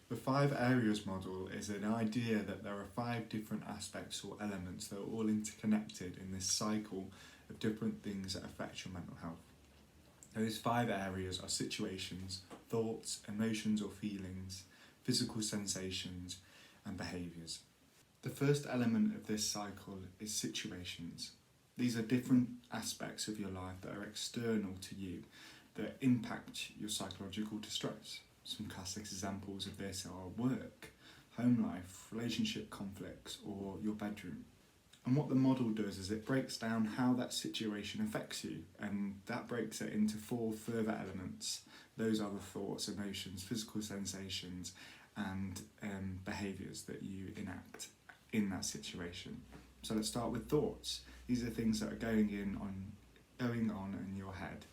The 5 areas model is an idea that there are 5 different aspects or elements that are all interconnected in this cycle of different things that affect your mental health. Those 5 areas are situations, thoughts, emotions or feelings, physical sensations, and behaviours. The first element of this cycle is situations. These are different aspects of your life that are external to you, that impact your psychological distress. Some classic examples of this are work, home life, relationship conflicts, or your bedroom. And what the model does is it breaks down how that situation affects you, and that breaks it into 4 further elements. Those are the thoughts, emotions, physical sensations, and behaviours that you enact in that situation. So let's start with thoughts. These are things that are going on in your head.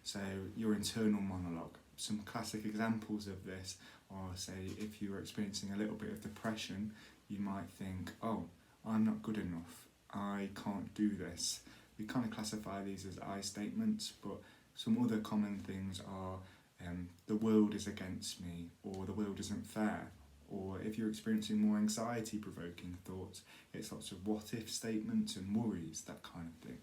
So your internal monologue. Some classic examples of this are, say, if you were experiencing a little bit of depression, you might think, oh, I'm not good enough, I can't do this. We kind of classify these as I statements, but some other common things are the world is against me, or the world isn't fair, or if you're experiencing more anxiety-provoking thoughts, it's lots of what-if statements and worries, that kind of thing.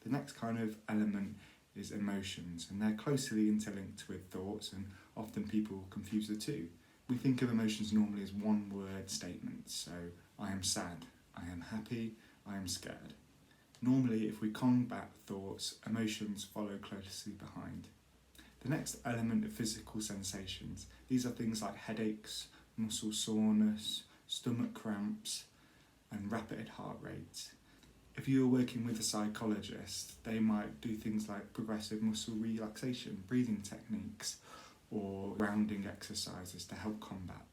The next kind of element is emotions, and they're closely interlinked with thoughts, and often people confuse the two. We think of emotions normally as one-word statements, so I am sad, I am happy, I am scared. Normally, if we combat thoughts, emotions follow closely behind. The next element of physical sensations. These are things like headaches, muscle soreness, stomach cramps, and rapid heart rate. If you are working with a psychologist, they might do things like progressive muscle relaxation, breathing techniques, or grounding exercises to help combat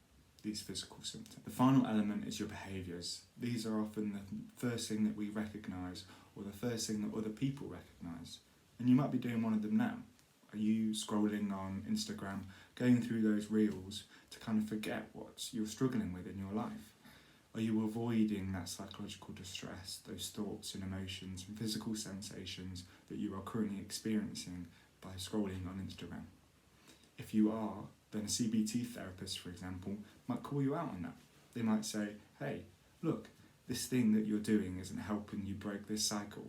these physical symptoms. The final element is your behaviours. These are often the first thing that we recognise, or the first thing that other people recognise. And you might be doing one of them now. Are you scrolling on Instagram, going through those reels to kind of forget what you're struggling with in your life? Are you avoiding that psychological distress, those thoughts and emotions and physical sensations that you are currently experiencing by scrolling on Instagram? If you are, then a CBT therapist, for example, might call you out on that. They might say, hey, look, this thing that you're doing isn't helping you break this cycle.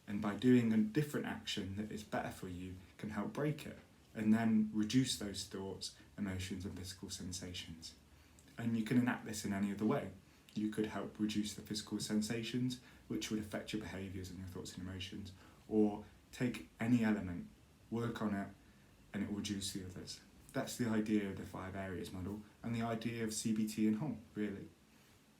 And by doing a different action that is better for you can help break it, and then reduce those thoughts, emotions and physical sensations. And you can enact this in any other way. You could help reduce the physical sensations, which would affect your behaviours and your thoughts and emotions, or take any element, work on it, and it will reduce the others. That's the idea of the 5 areas model, and the idea of CBT in whole, really.